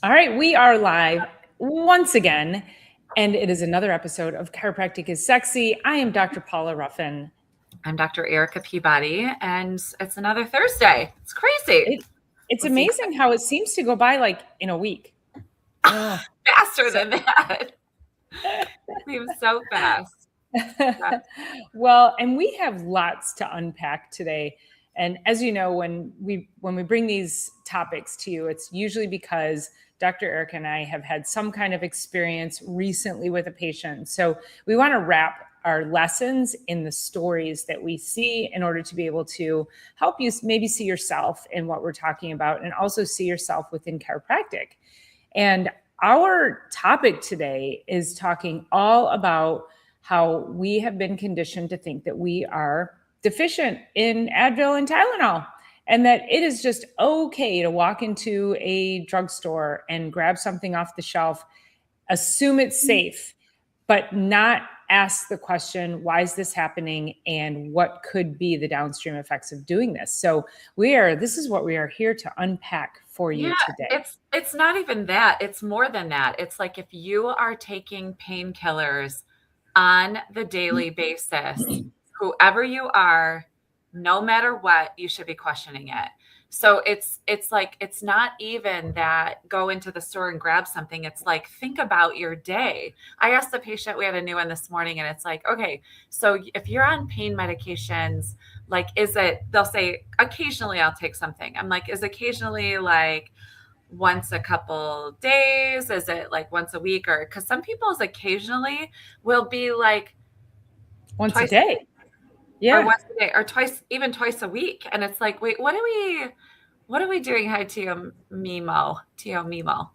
All right, we are live once again, and it is another episode of Chiropractic is Sexy. I am Dr. Paula Ruffin. I'm Dr. Erica Peabody, and it's another Thursday. It's crazy. It's We'll see. amazing how it seems to go by like in a week. Oh, Faster than that. It seems so fast. Well, and we have lots to unpack today. And as you know, when we bring these topics to you, it's usually because Dr. Erica and I have had some kind of experience recently with a patient. So we want to wrap our lessons in the stories that we see in order to be able to help you maybe see yourself in what we're talking about and also see yourself within chiropractic. And our topic today is talking all about how we have been conditioned to think that we are deficient in Advil and Tylenol, and that it is just okay to walk into a drugstore and grab something off the shelf, assume it's safe, but not ask the question, why is this happening and what could be the downstream effects of doing this? So this is what we are here to unpack for you today. It's not even that. It's more than that. It's like if you are taking painkillers on the daily basis, whoever you are, no matter what, you should be questioning it. So it's like, it's not even that go into the store and grab something. It's like, think about your day. I asked the patient, we had a new one this morning, and it's like, okay, so if you're on pain medications, like, they'll say, occasionally I'll take something. I'm like, is occasionally like once a couple days? Is it like once a week? Or because some people's occasionally will be like once a day. Yeah. Or once a day or even twice a week. And it's like, wait, what are we doing? Hi, Tio Mimo.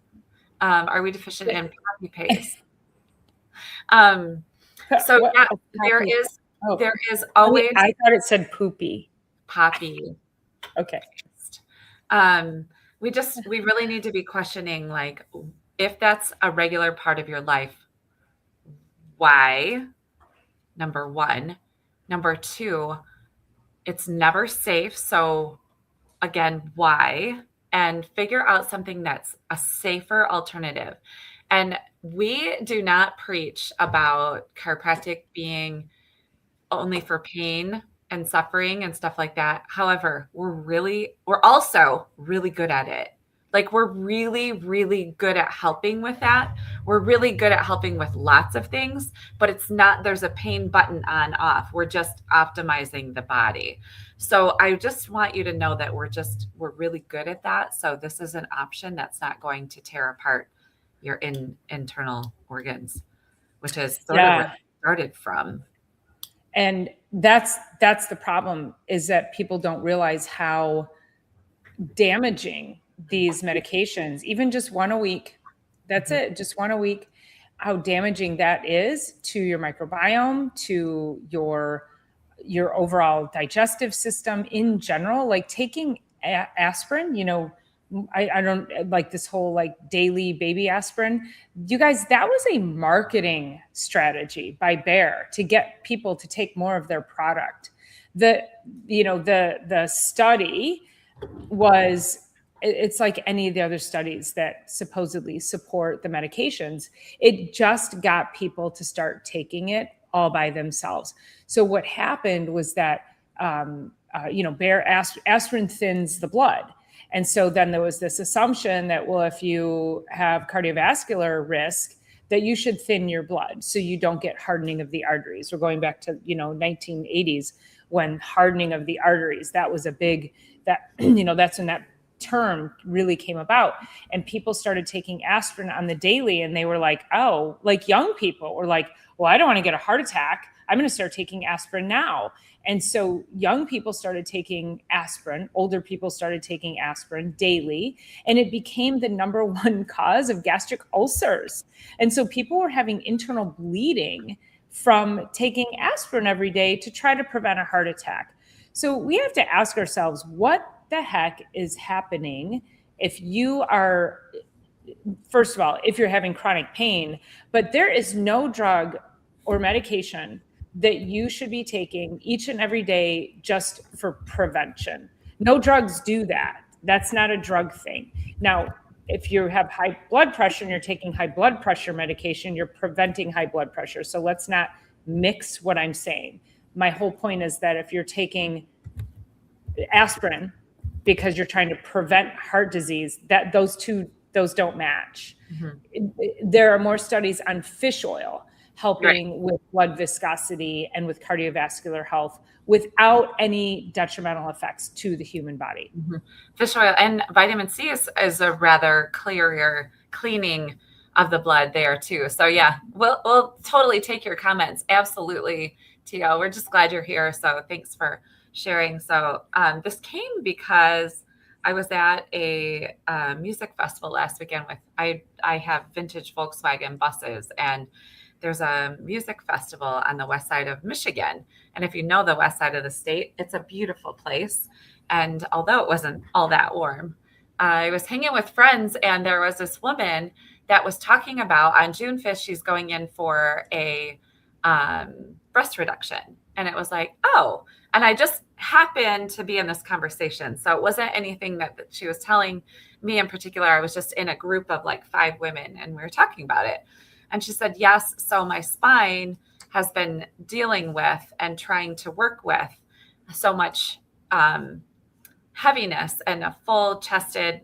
Are we deficient in poppy paste? So yeah, there is always. I thought it said poopy. Poppy. Okay. We really need to be questioning, like, if that's a regular part of your life, why? Number one. Number two, it's never safe. So again, why? And figure out something that's a safer alternative. And we do not preach about chiropractic being only for pain and suffering and stuff like that. However, we're also really good at it. Like, we're really, really good at helping with that. We're really good at helping with lots of things, but it's not, there's a pain button on off. We're just optimizing the body. So I just want you to know that we're really good at that. So this is an option that's not going to tear apart your internal organs, which is sort of where it started from. And that's the problem, is that people don't realize how damaging these medications, even just one a week, that's it, just one a week, how damaging that is to your microbiome, to your overall digestive system in general. Like taking aspirin, I don't like this whole like daily baby aspirin. You guys, that was a marketing strategy by Bayer to get people to take more of their product. The study was, it's like any of the other studies that supposedly support the medications. It just got people to start taking it all by themselves. So what happened was that, Bayer aspirin thins the blood. And so then there was this assumption that, well, if you have cardiovascular risk, that you should thin your blood so you don't get hardening of the arteries. We're going back to, 1980s when hardening of the arteries, that was a big, that's when that term really came about. And people started taking aspirin on the daily, and they were like, oh, like young people were like, well, I don't want to get a heart attack. I'm going to start taking aspirin now. And so young people started taking aspirin, older people started taking aspirin daily, and it became the number one cause of gastric ulcers. And so people were having internal bleeding from taking aspirin every day to try to prevent a heart attack. So we have to ask ourselves, what the heck is happening if you are, first of all, if you're having chronic pain, but there is no drug or medication that you should be taking each and every day just for prevention. No drugs do that. That's not a drug thing. Now, if you have high blood pressure and you're taking high blood pressure medication, you're preventing high blood pressure. So let's not mix what I'm saying. My whole point is that if you're taking aspirin because you're trying to prevent heart disease, that those don't match. There are more studies on fish oil Right. helping with blood viscosity and with cardiovascular health without any detrimental effects to the human body. Fish oil and vitamin C is a rather clearer cleaning of the blood there too. So yeah, we'll totally take your comments. Absolutely, Tio. We're just glad you're here. So thanks for sharing. So this came because I was at a music festival last weekend with I have vintage Volkswagen buses, and there's a music festival on the west side of Michigan. And if you know the west side of the state, it's a beautiful place. And although it wasn't all that warm, I was hanging with friends, and there was this woman that was talking about on June 5th, she's going in for a breast reduction. And it was like, oh, and I just happened to be in this conversation. So it wasn't anything that she was telling me in particular. I was just in a group of like 5 women, and we were talking about it. And she said, yes, so my spine has been dealing with and trying to work with so much heaviness and a full chested,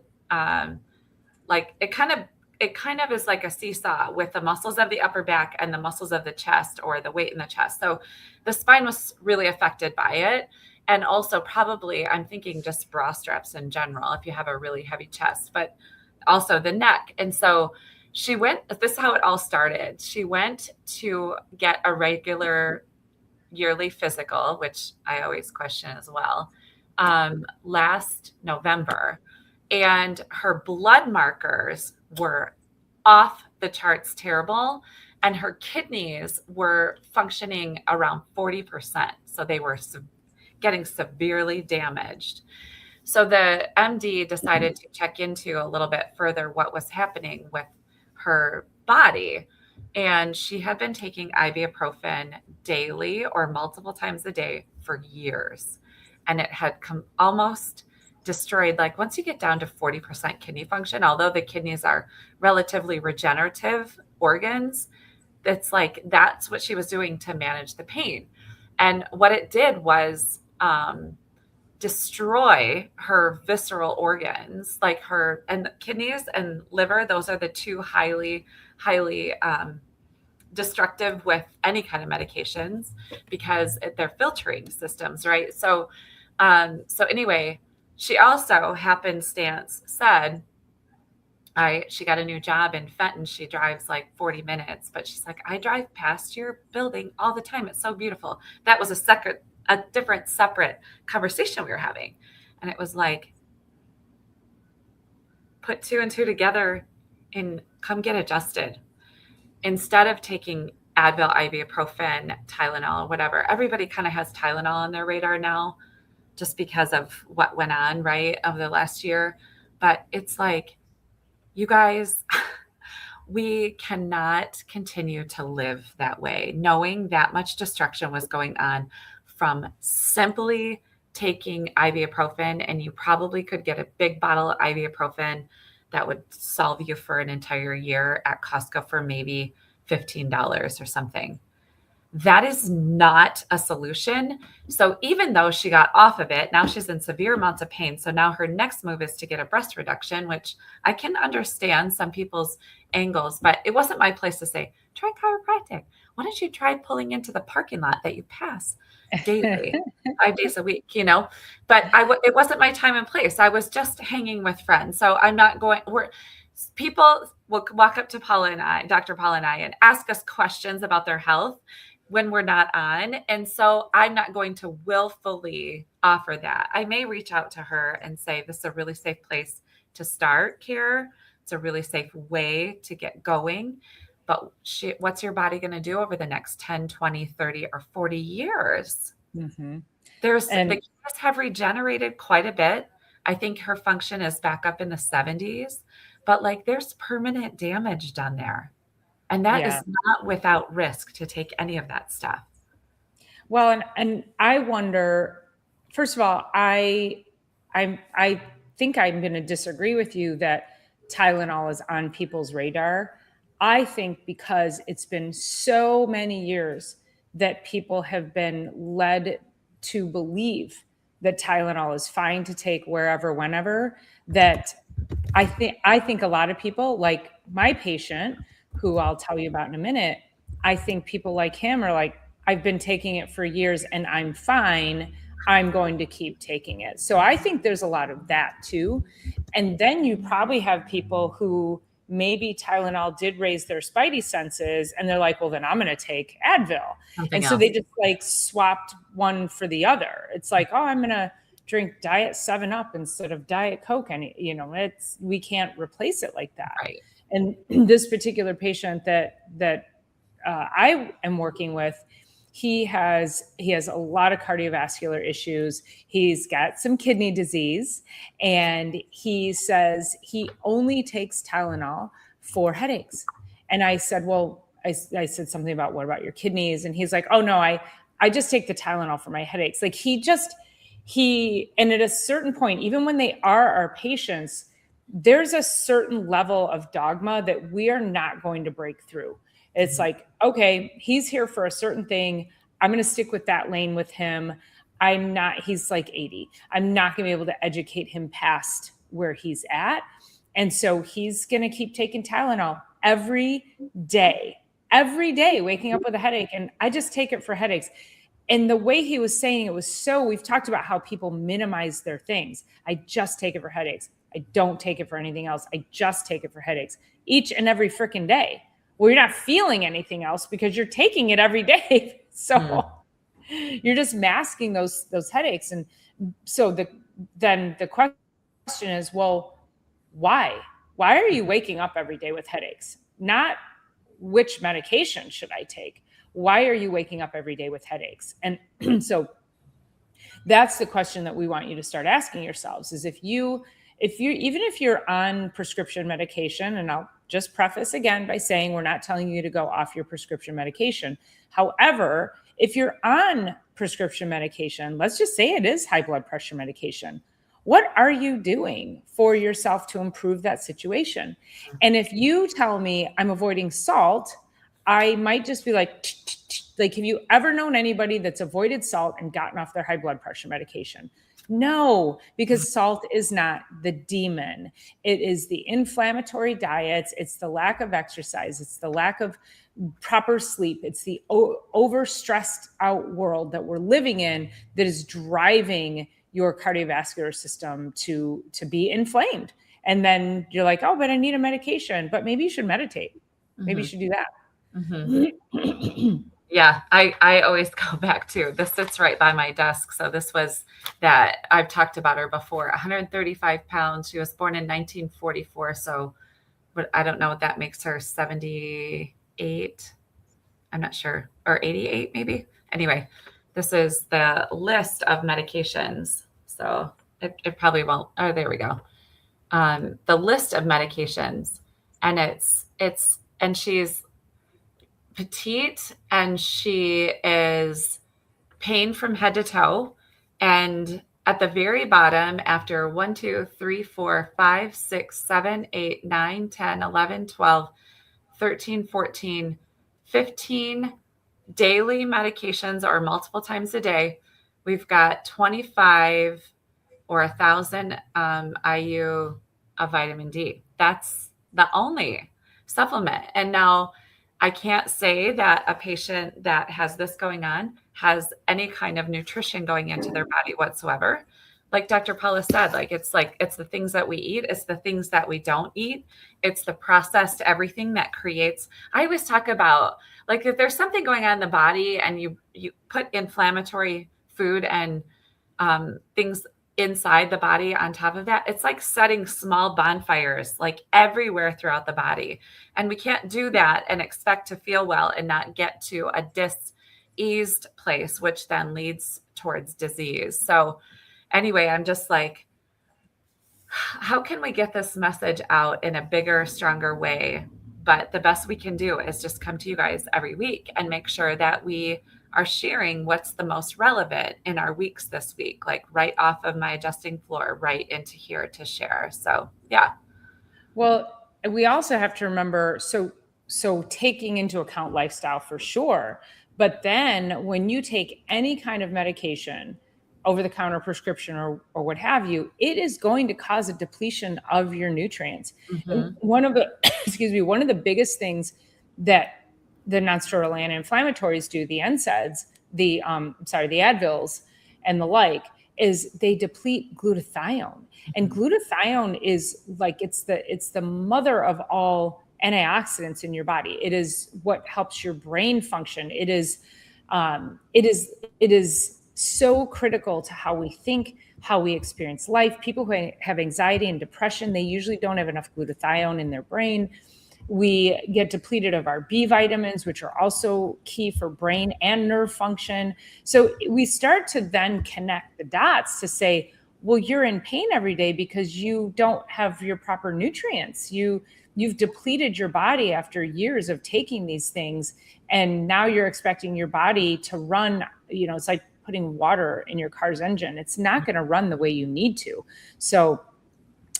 like it kind of is like a seesaw with the muscles of the upper back and the muscles of the chest, or the weight in the chest. So the spine was really affected by it. And also probably, I'm thinking just bra straps in general, if you have a really heavy chest, but also the neck. And so this is how it all started. She went to get a regular yearly physical, which I always question as well, last November. And her blood markers were off the charts terrible. And her kidneys were functioning around 40%. So they were getting severely damaged. So the MD decided to check into a little bit further what was happening with her body. And she had been taking ibuprofen daily or multiple times a day for years. And it had almost destroyed, like once you get down to 40% kidney function, although the kidneys are relatively regenerative organs, it's like that's what she was doing to manage the pain. And what it did was destroy her visceral organs, like her and kidneys and liver. Those are the two highly destructive with any kind of medications, because they're filtering systems, right? So anyway, she also happenstance said she got a new job in Fenton. She drives like 40 minutes, but she's like, I drive past your building all the time. It's so beautiful. That was a different separate conversation we were having. And it was like, put 2 and 2 together and come get adjusted. Instead of taking Advil, ibuprofen, Tylenol, whatever, everybody kind of has Tylenol on their radar now just because of what went on, right, of the last year. But it's like, you guys, we cannot continue to live that way, knowing that much destruction was going on from simply taking ibuprofen. And you probably could get a big bottle of ibuprofen that would solve you for an entire year at Costco for maybe $15 or something. That is not a solution. So even though she got off of it, now she's in severe amounts of pain. So now her next move is to get a breast reduction, which I can understand some people's angles, but it wasn't my place to say, try chiropractic. Why don't you try pulling into the parking lot that you pass daily, 5 days a week, but it wasn't my time and place. I was just hanging with friends. So I'm not going, people will walk up to Dr. Paula and I, and ask us questions about their health when we're not on. And so I'm not going to willfully offer that. I may reach out to her and say, this is a really safe place to start care. It's a really safe way to get going. But what's your body going to do over the next 10, 20, 30, or 40 years? Mm-hmm. The kidneys have regenerated quite a bit. I think her function is back up in the 70s, but like there's permanent damage done there. And that is not without risk to take any of that stuff. Well, and I wonder, first of all, I think I'm going to disagree with you that Tylenol is on people's radar. I think because it's been so many years that people have been led to believe that Tylenol is fine to take wherever, whenever, that I think a lot of people, like my patient, who I'll tell you about in a minute, I think people like him are like, I've been taking it for years and I'm fine. I'm going to keep taking it. So I think there's a lot of that too. And then you probably have people who maybe Tylenol did raise their spidey senses and they're like, well, then I'm going to take Advil. Something And so else. they just like swapped one for the other. It's like, oh, I'm going to drink Diet 7 Up instead of Diet Coke. And, we can't replace it like that. Right. And this particular patient that I am working with, he has a lot of cardiovascular issues. He's got some kidney disease, and he says he only takes Tylenol for headaches. And I said, well, I said something about, what about your kidneys? And he's like, oh no, I just take the Tylenol for my headaches. Like and at a certain point, even when they are our patients, there's a certain level of dogma that we are not going to break through. It's like, okay, he's here for a certain thing. I'm going to stick with that lane with him. He's like 80. I'm not going to be able to educate him past where he's at. And so he's going to keep taking Tylenol every day, waking up with a headache. And I just take it for headaches. And the way he was saying it was we've talked about how people minimize their things. I just take it for headaches. I don't take it for anything else. I just take it for headaches each and every freaking day. Well, you're not feeling anything else because you're taking it every day. So you're just masking those headaches. And so then the question is, well, why? Why are you waking up every day with headaches? Not which medication should I take? Why are you waking up every day with headaches? And so that's the question that we want you to start asking yourselves, is if you're on prescription medication, and I'll just preface again by saying we're not telling you to go off your prescription medication. However, if you're on prescription medication, let's just say it is high blood pressure medication, what are you doing for yourself to improve that situation? And if you tell me I'm avoiding salt, I might just be like, have you ever known anybody that's avoided salt and gotten off their high blood pressure medication? No, because salt is not the demon. It is the inflammatory diets. It's the lack of exercise. It's the lack of proper sleep. It's the overstressed out world that we're living in that is driving your cardiovascular system to be inflamed. And then you're like, oh, but I need a medication. But maybe you should meditate. Maybe you should do that. Yeah, I always go back to, this sits right by my desk. So this was that I've talked about her before, 135 pounds. She was born in 1944. So but I don't know what that makes her, 78. I'm not sure, or 88 maybe. Anyway, this is the list of medications. So it probably won't. Oh, there we go. The list of medications, and and she's petite, and she is pain from head to toe. And at the very bottom, after 1, 2, 3, 4, 5, 6, 7, 8, 9, 10, 11, 12, 13, 14, 15 daily medications, or multiple times a day, we've got 25 or 1,000 IU of vitamin D. That's the only supplement. And now I can't say that a patient that has this going on has any kind of nutrition going into their body whatsoever. Like Dr. Paula said, it's the things that we eat. It's the things that we don't eat. It's the processed everything that creates. I always talk about, like, if there's something going on in the body and you put inflammatory food and things inside the body on top of that, it's like setting small bonfires like everywhere throughout the body. And we can't do that and expect to feel well and not get to a diseased place, which then leads towards disease. So anyway, I'm just like, how can we get this message out in a bigger, stronger way? But the best we can do is just come to you guys every week and make sure that we are sharing what's the most relevant in our weeks this week, like right off of my adjusting floor, right into here to share. So yeah. Well, we also have to remember, so taking into account lifestyle for sure, but then when you take any kind of medication, over the counter prescription or what have you, it is going to cause a depletion of your nutrients. And Hmm. one of the excuse me, one of the biggest things that the nonsteroidal anti-inflammatories do, the NSAIDs, the Advils and the like, is they deplete glutathione. And Hmm. glutathione is like it's the mother of all antioxidants in your body. It is what helps your brain function. It is so critical to how we think, how we experience life. People who have anxiety and depression, they usually don't have enough glutathione in their brain. We get depleted of our B vitamins, which are also key for brain and nerve function. So we start to then connect the dots to say, well, you're in pain every day because you don't have your proper nutrients. You've depleted your body after years of taking these things, and now you're expecting your body to run. It's like putting water in your car's engine. It's not going to run the way you need to. So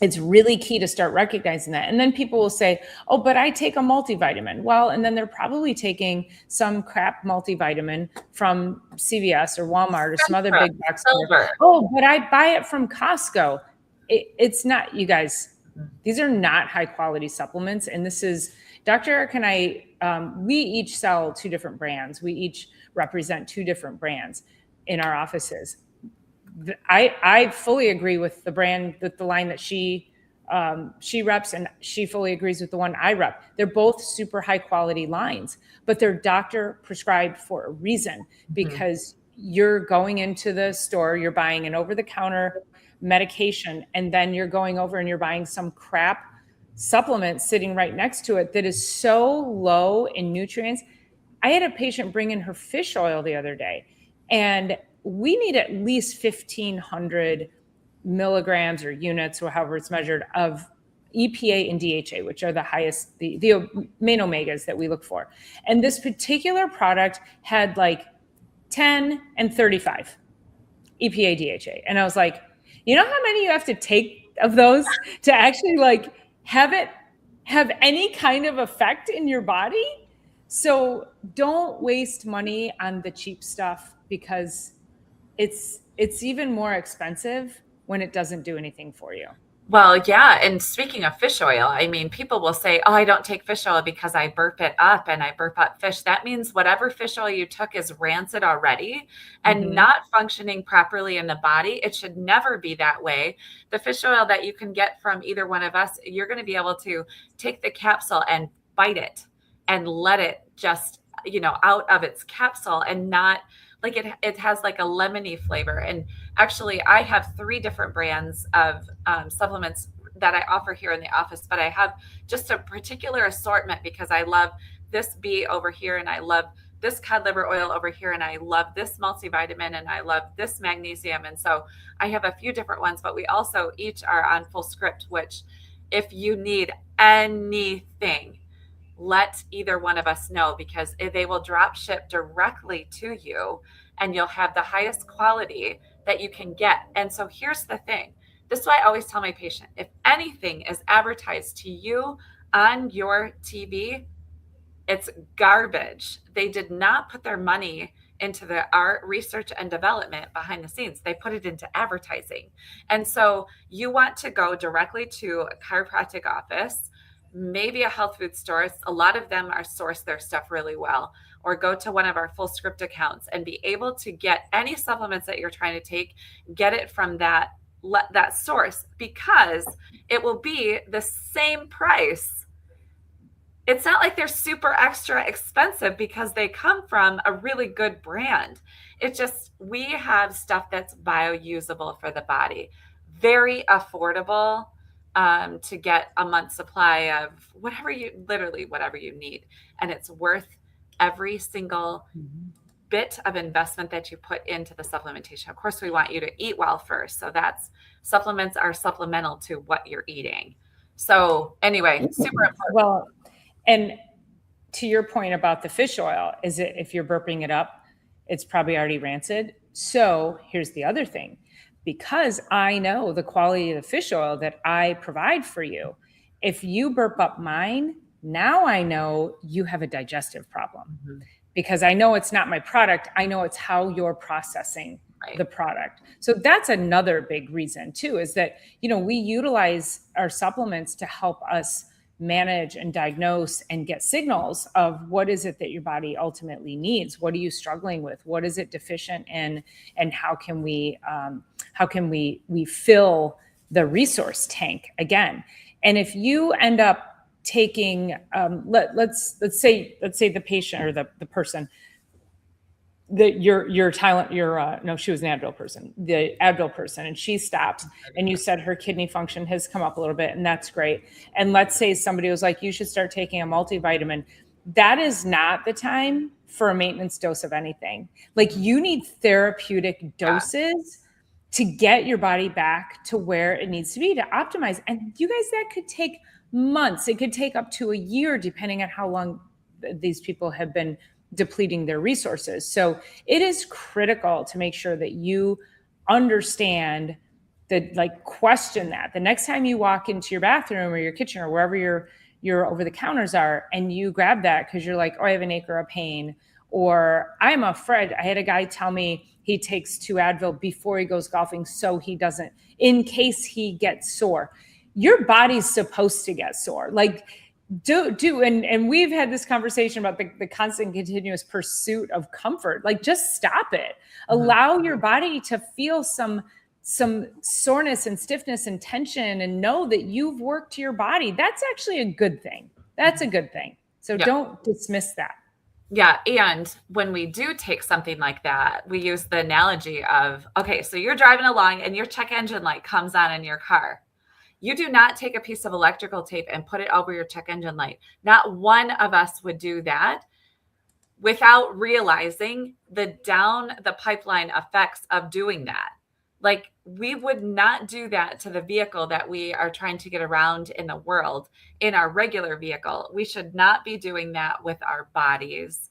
it's really key to start recognizing that. And then people will say, oh, but I take a multivitamin. Well, and then they're probably taking some crap multivitamin from CVS or Walmart or some other big box store. Silver. Oh, but I buy it from Costco. It's not, you guys, these are not high quality supplements. And this is Dr. Eric and I, we each sell two different brands. We each represent two different brands in our offices. I fully agree with the brand, with the line that she reps, and she fully agrees with the one I rep. They're both super high quality lines, but they're doctor prescribed for a reason, Mhm. because you're going into the store, you're buying an over the counter medication, and then you're going over and you're buying some crap supplement sitting right next to it that is so low in nutrients. I had a patient bring in her fish oil the other day, and we need at least 1,500 milligrams or units, or however it's measured, of EPA and DHA, which are the highest, the main omegas that we look for. And this particular product had like 10 and 35 EPA, DHA. And I was like, you know how many you have to take of those to actually like have it have any kind of effect in your body? So don't waste money on the cheap stuff, because it's even more expensive when it doesn't do anything for you. Well, yeah. And speaking of fish oil, I mean, people will say, oh, I don't take fish oil because I burp it up and I burp up fish. That means whatever fish oil you took is rancid already and Mm-hmm. not functioning properly in the body. It should never be that way. The fish oil that you can get from either one of us, you're going to be able to take the capsule and bite it and let it just, out of its capsule, and not like it has like a lemony flavor. And actually, I have three different brands of supplements that I offer here in the office, but I have just a particular assortment because I love this bee over here, and I love this cod liver oil over here, and I love this multivitamin, and I love this magnesium. And so I have a few different ones, but we also each are on full script, which if you need anything, let either one of us know, because they will drop ship directly to you and you'll have the highest quality that you can get. And so here's the thing. This is why I always tell my patient, if anything is advertised to you on your TV, it's garbage. They did not put their money into the art, research, and development behind the scenes. They put it into advertising. And so you want to go directly to a chiropractic office, maybe a health food store. A lot of them are source their stuff really well, or go to one of our full script accounts and be able to get any supplements that you're trying to take, get it from that source, because it will be the same price. It's not like they're super extra expensive because they come from a really good brand. It's just we have stuff that's biousable for the body, very affordable, to get a month's supply of whatever you need. And it's worth every single bit of investment that you put into the supplementation. Of course, we want you to eat well first. So that's supplements are supplemental to what you're eating. So anyway, super important. Well, and to your point about the fish oil, is it, if you're burping it up, it's probably already rancid. So here's the other thing, because I know the quality of the fish oil that I provide for you, if you burp up mine, now I know you have a digestive problem because I know it's not my product. I know it's how you're processing the product. So that's another big reason too, is that, we utilize our supplements to help us manage and diagnose and get signals of what is it that your body ultimately needs. What are you struggling with? What is it deficient in? And how can we fill the resource tank again? And if you end up taking, let's say the patient or the person, she was an Advil person, the Advil person, and she stops, and you said her kidney function has come up a little bit, and that's great. And let's say somebody was like, you should start taking a multivitamin. That is not the time for a maintenance dose of anything. Like, you need therapeutic doses to get your body back to where it needs to be to optimize. And you guys, that could take months. It could take up to a year, depending on how long these people have been depleting their resources. So it is critical to make sure that you understand that, like, question that the next time you walk into your bathroom or your kitchen or wherever your over the counters are, and you grab that because you're like, oh, I have an acre of pain, or I'm afraid. I had a guy tell me he takes 2 Advil before he goes golfing so he doesn't, in case he gets sore. Your body's supposed to get sore. Like, and we've had this conversation about the constant continuous pursuit of comfort. Like, just stop it. Allow your body to feel some soreness and stiffness and tension, and know that you've worked your body. That's actually a good thing. That's a good thing. So don't dismiss that. Yeah. And when we do take something like that, we use the analogy of, okay, so you're driving along and your check engine light comes on in your car. You do not take a piece of electrical tape and put it over your check engine light. Not one of us would do that without realizing the down the pipeline effects of doing that. Like, we would not do that to the vehicle that we are trying to get around in the world in our regular vehicle. We should not be doing that with our bodies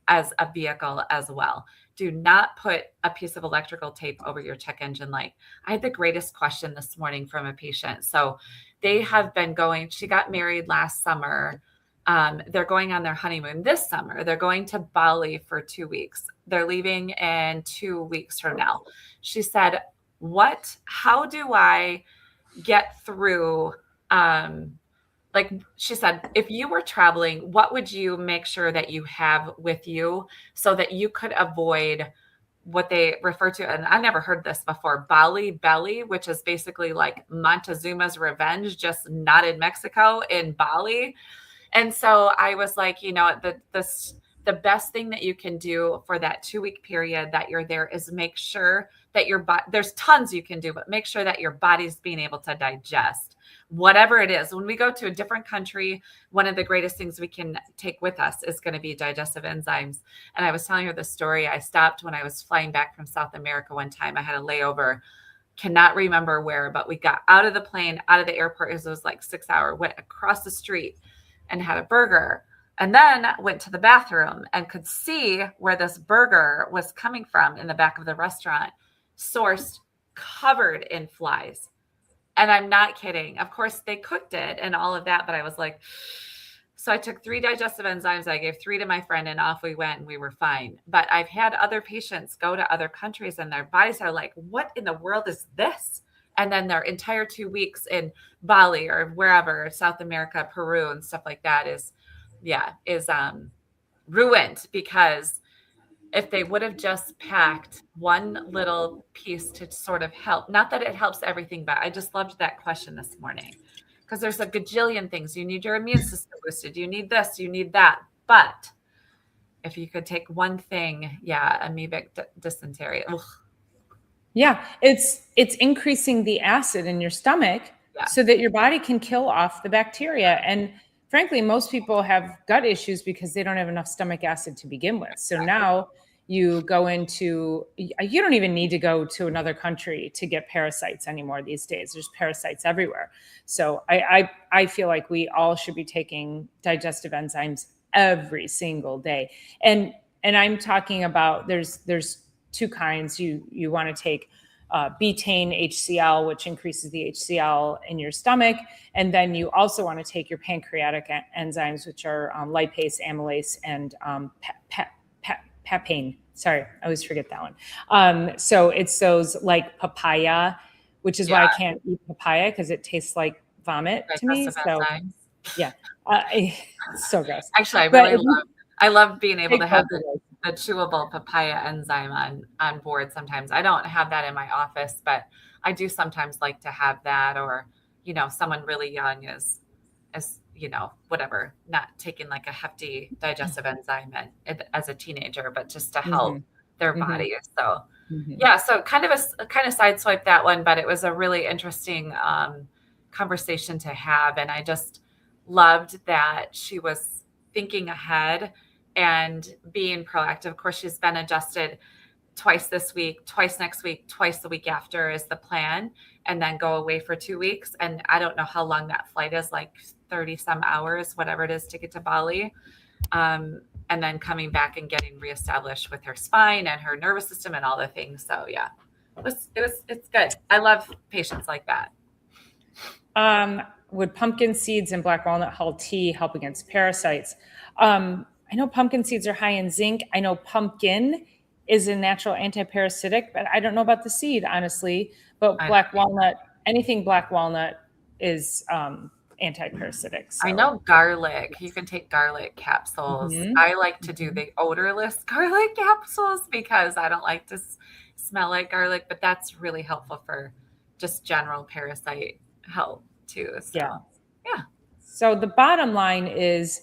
as a vehicle as well. Do not put a piece of electrical tape over your check engine light. I had the greatest question this morning from a patient. So they have been she got married last summer. They're going on their honeymoon this summer. They're going to Bali for 2 weeks. They're leaving in 2 weeks from now. She said, how do I get through, she said, if you were traveling, what would you make sure that you have with you so that you could avoid what they refer to, and I never heard this before, Bali belly, which is basically like Montezuma's revenge, just not in Mexico, in Bali. And so I was like, the best thing that you can do for that 2-week period that you're there is make sure that your body, there's tons you can do, but make sure that your body's being able to digest whatever it is. When we go to a different country, one of the greatest things we can take with us is going to be digestive enzymes. And I was telling her the story. I stopped when I was flying back from South America one time. I had a layover, cannot remember where, but we got out of the plane, out of the airport. It was like 6 hour, went across the street and had a burger. And then went to the bathroom and could see where this burger was coming from in the back of the restaurant, sourced, covered in flies. And I'm not kidding. Of course, they cooked it and all of that, but I was like, so I took 3 digestive enzymes. I gave 3 to my friend and off we went and we were fine. But I've had other patients go to other countries and their bodies are like, what in the world is this? And then their entire 2 weeks in Bali or wherever, South America, Peru and stuff like that is ruined, because if they would have just packed one little piece to sort of help, not that it helps everything, but I just loved that question this morning, because there's a gajillion things. You need your immune system boosted. You need this, you need that. But if you could take one thing, amoebic dysentery. Ugh. Yeah, it's increasing the acid in your stomach so that your body can kill off the bacteria. And frankly, most people have gut issues because they don't have enough stomach acid to begin with. So now you don't even need to go to another country to get parasites anymore these days. There's parasites everywhere. So I feel like we all should be taking digestive enzymes every single day. And I'm talking about there's 2 kinds. You want to take betaine HCl, which increases the HCl in your stomach. And then you also want to take your pancreatic enzymes, which are lipase, amylase, and papain. Sorry, I always forget that one. So it's those like papaya, which is why I can't eat papaya because it tastes like vomit to me. So enzymes. yeah, it's so gross. Actually, I love being able to have the chewable papaya enzyme on board sometimes. I don't have that in my office, but I do sometimes like to have that, or, someone really young is, whatever, not taking like a hefty digestive enzyme as a teenager, but just to help their body. So yeah, so kind of sideswiped that one, but it was a really interesting conversation to have. And I just loved that she was thinking ahead and being proactive. Of course, she's been adjusted twice this week, twice next week, twice the week after is the plan, and then go away for 2 weeks. And I don't know how long that flight is, like 30 some hours, whatever it is, to get to Bali. And then coming back and getting reestablished with her spine and her nervous system and all the things. So yeah, it's good. I love patients like that. Would pumpkin seeds and black walnut hull tea help against parasites? I know pumpkin seeds are high in zinc. I know pumpkin is a natural anti-parasitic, but I don't know about the seed, honestly. But black walnut, anything black walnut is anti-parasitic. So. I know garlic. You can take garlic capsules. I like to do the odorless garlic capsules because I don't like to smell like garlic, but that's really helpful for just general parasite health too. So, yeah. So the bottom line is,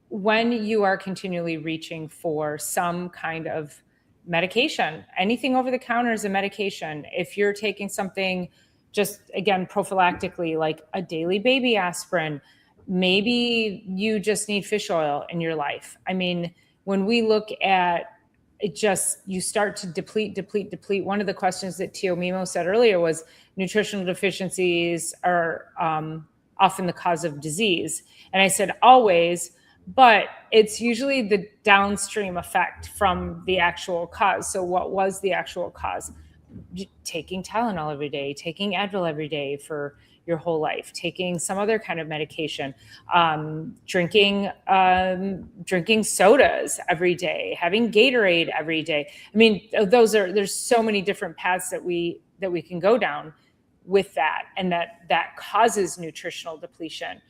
when you are continually reaching for some kind of medication, anything over the counter is a medication. If you're taking something just, again, prophylactically, like a daily baby aspirin, maybe you just need fish oil in your life. I mean, when we look at it, you start to deplete. One of the questions that Tio Mimo said earlier was nutritional deficiencies are often the cause of disease. And I said, always, but it's usually the downstream effect from the actual cause. So what was the actual cause? Taking Tylenol every day, taking Advil every day for your whole life, taking some other kind of medication, drinking sodas every day, having Gatorade every day. I mean, there's so many different paths that we can go down with that, and that causes nutritional depletion.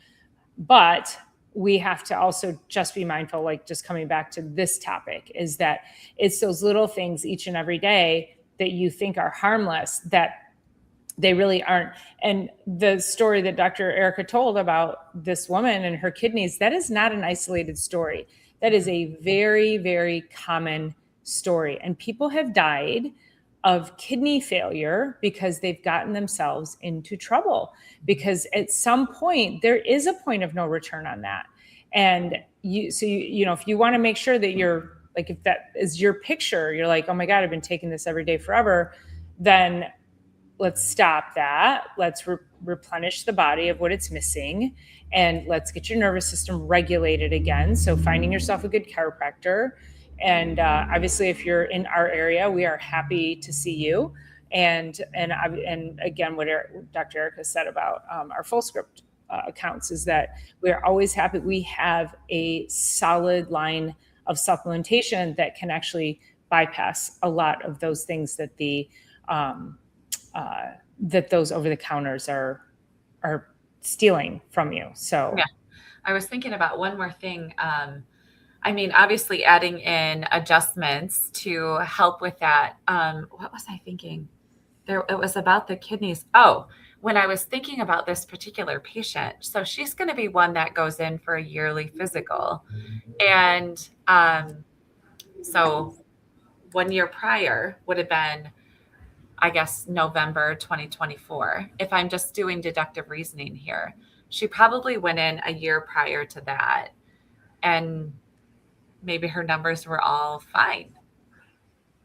But we have to also just be mindful, like just coming back to this topic, is that it's those little things each and every day that you think are harmless that they really aren't. And the story that Dr. Erica told about this woman and her kidneys, that is not an isolated story. That is a very, very common story. And people have died of kidney failure because they've gotten themselves into trouble, because at some point there is a point of no return on that. And if you want to make sure that you're like, if that is your picture, you're like, oh my God, I've been taking this every day forever, then let's stop that. Let's replenish the body of what it's missing, and let's get your nervous system regulated again. So finding yourself a good chiropractor. And obviously, if you're in our area, we are happy to see you. And again, what Dr. Erica said about our full script accounts is that we're always happy. We have a solid line of supplementation that can actually bypass a lot of those things that that those over the counters are stealing from you. So yeah, I was thinking about one more thing. I mean, obviously adding in adjustments to help with that. What was I thinking? It was about the kidneys. Oh, when I was thinking about this particular patient, so she's going to be one that goes in for a yearly physical. And so 1 year prior would have been, I guess, November 2024. If I'm just doing deductive reasoning here, she probably went in a year prior to that, and maybe her numbers were all fine.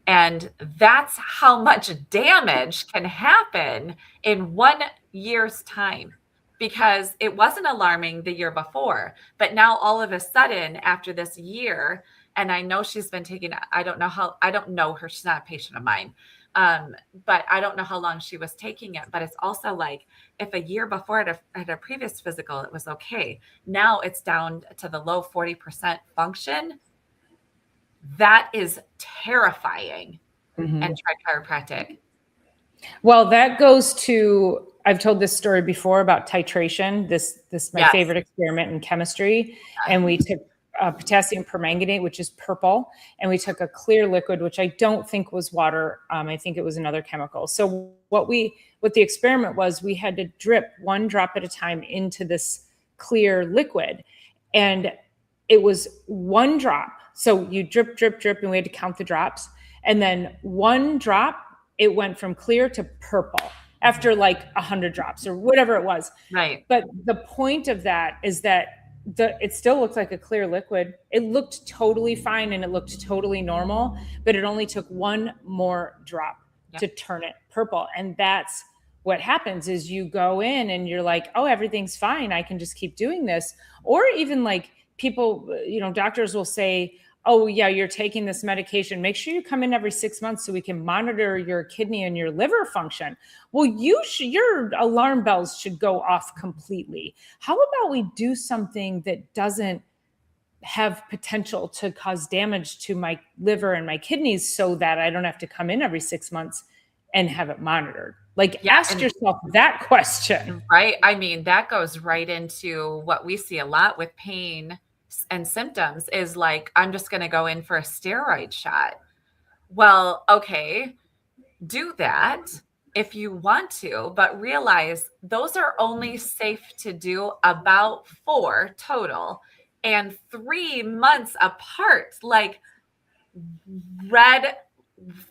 And that's how much damage can happen in 1 year's time, because it wasn't alarming the year before, but now all of a sudden after this year, and I know she's been taking, I don't know her, she's not a patient of mine, But I don't know how long she was taking it. But it's also like, if a year before at a previous physical, it was okay. Now it's down to the low 40% function. That is terrifying. And try chiropractic. Well, that goes to, I've told this story before about titration. This my Yes. favorite experiment in chemistry, and we took potassium permanganate, which is purple, and we took a clear liquid, which I don't think was water. I think it was another chemical. So what the experiment was, we had to drip one drop at a time into this clear liquid, and it was one drop. So you drip, drip, drip, and we had to count the drops, and then one drop, it went from clear to purple after like 100 drops or whatever it was. Right. But the point of that is that it still looked like a clear liquid. It looked totally fine and it looked totally normal, but it only took one more drop to turn it purple. And that's what happens is you go in and you're like, oh, everything's fine. I can just keep doing this. Or even like people, doctors will say, oh yeah, you're taking this medication. Make sure you come in every 6 months so we can monitor your kidney and your liver function. Well, your alarm bells should go off completely. How about we do something that doesn't have potential to cause damage to my liver and my kidneys so that I don't have to come in every 6 months and have it monitored? Like, ask yourself that question. Right. I mean, that goes right into what we see a lot with pain and symptoms is like, I'm just going to go in for a steroid shot. Well, okay, do that if you want to, but realize those are only safe to do about 4 total and 3 months apart. Like, red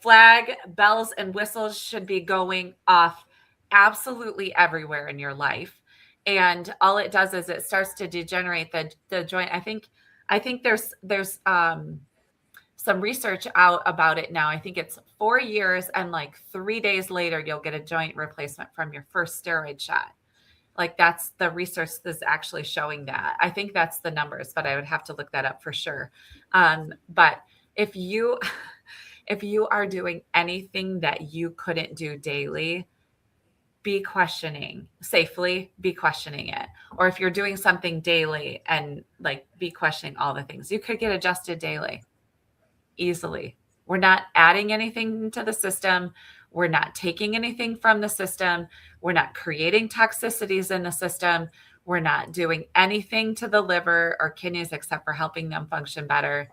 flag bells and whistles should be going off absolutely everywhere in your life. And all it does is it starts to degenerate the joint. I think there's some research out about it now. I think it's 4 years and like 3 days later, you'll get a joint replacement from your first steroid shot. Like, that's the research that's actually showing that. I think that's the numbers, but I would have to look that up for sure. But if you are doing anything that you couldn't do daily, be questioning it. Or if you're doing something daily and like be questioning all the things, you could get adjusted daily easily. We're not adding anything to the system. We're not taking anything from the system. We're not creating toxicities in the system. We're not doing anything to the liver or kidneys except for helping them function better,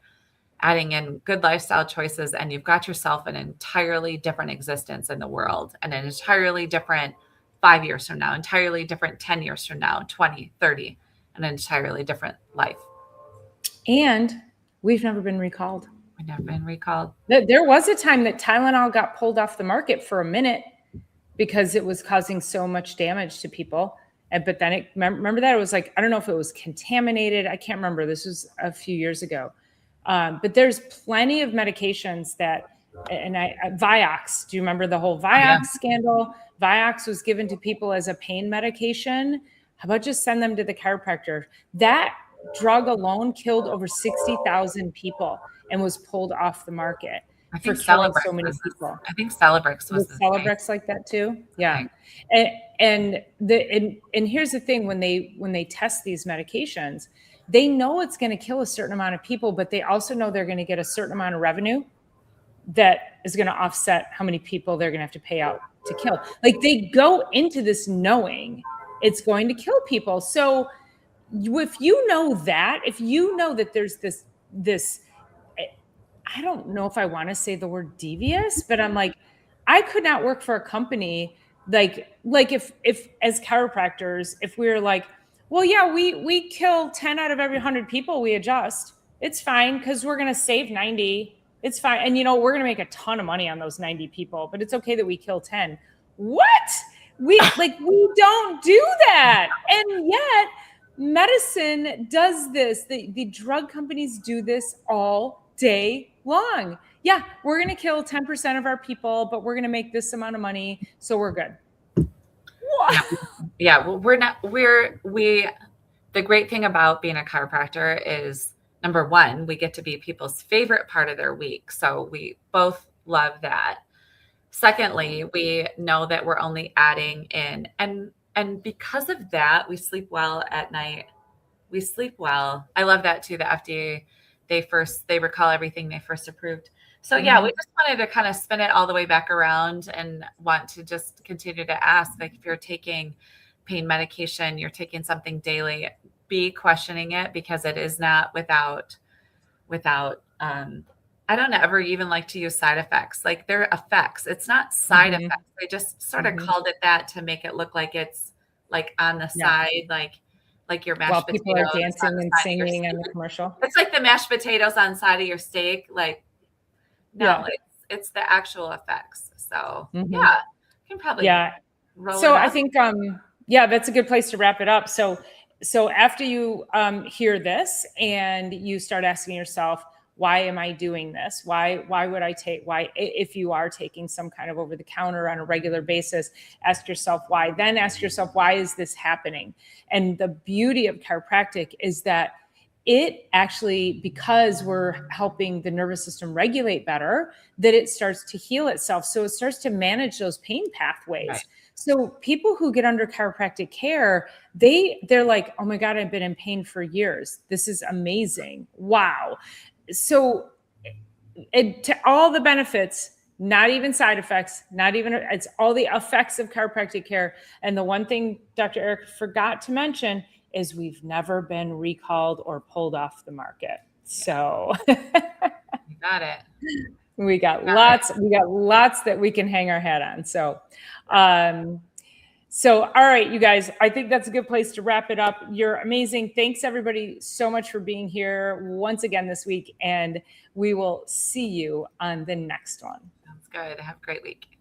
adding in good lifestyle choices, and you've got yourself an entirely different existence in the world and an entirely different 5 years from now, entirely different 10 years from now, 20, 30, an entirely different life. And we've never been recalled. We've never been recalled. There was a time that Tylenol got pulled off the market for a minute because it was causing so much damage to people. But then remember that it was like, I don't know if it was contaminated. I can't remember. This was a few years ago. But there's plenty of medications that, and Vioxx, do you remember the whole Vioxx scandal? Vioxx was given to people as a pain medication. How about just send them to the chiropractor? That drug alone killed over 60,000 people and was pulled off the market for killing so many people. I think Celebrex was Celebrex like that too. Yeah. And here's the thing, when they test these medications, they know it's going to kill a certain amount of people, but they also know they're going to get a certain amount of revenue that is going to offset how many people they're going to have to pay out to kill. Like, they go into this knowing it's going to kill people. So if you know that there's this, I don't know if I want to say the word devious, but I'm like, I could not work for a company like if as chiropractors, if we were like, well, yeah, we kill 10 out of every 100 people we adjust. It's fine because we're going to save 90. It's fine. And, we're going to make a ton of money on those 90 people, but it's okay that we kill 10. What? We don't do that. And yet medicine does this. The drug companies do this all day long. Yeah, we're going to kill 10% of our people, but we're going to make this amount of money, so we're good. What? Yeah, well, the great thing about being a chiropractor is, number one, we get to be people's favorite part of their week. So we both love that. Secondly, we know that we're only adding in, and because of that, we sleep well at night. We sleep well. I love that too. The FDA, they recall everything they first approved. So yeah, we Mhm. just wanted to kind of spin it all the way back around and want to just continue to ask, like, if you're taking pain medication, you're taking something daily, be questioning it, because it is not without I don't ever even like to use side effects. Like, they're effects. It's not side Mhm. effects. They just sort of Mhm. called it that to make it look like it's like on the Yeah. side, like your While mashed potatoes people are on dancing the and side of your singing on the steak. commercial. It's like the mashed potatoes on the side of your steak. Like, no, Yeah. it's the actual effects. So Mhm. yeah, you can probably Yeah. roll it So I up. think, yeah, that's a good place to wrap it up. So after you hear this and you start asking yourself, why am I doing this? Why would I take, if you are taking some kind of over the counter on a regular basis, ask yourself why. Then ask yourself, why is this happening? And the beauty of chiropractic is that it actually, because we're helping the nervous system regulate better, that it starts to heal itself. So it starts to manage those pain Right. pathways. So people who get under chiropractic care, they're like, oh my God, I've been in pain for years. This is amazing. Wow. So to all the benefits, not even side effects, not even, it's all the effects of chiropractic care. And the one thing Dr. Eric forgot to mention is we've never been recalled or pulled off the market. Yeah, So you got it. we got lots that we can hang our hat on. Um, all right, you guys, I think that's a good place to wrap it up. You're amazing. Thanks everybody so much for being here once again this week, and we will see you on the next one. Sounds good. Have a great week.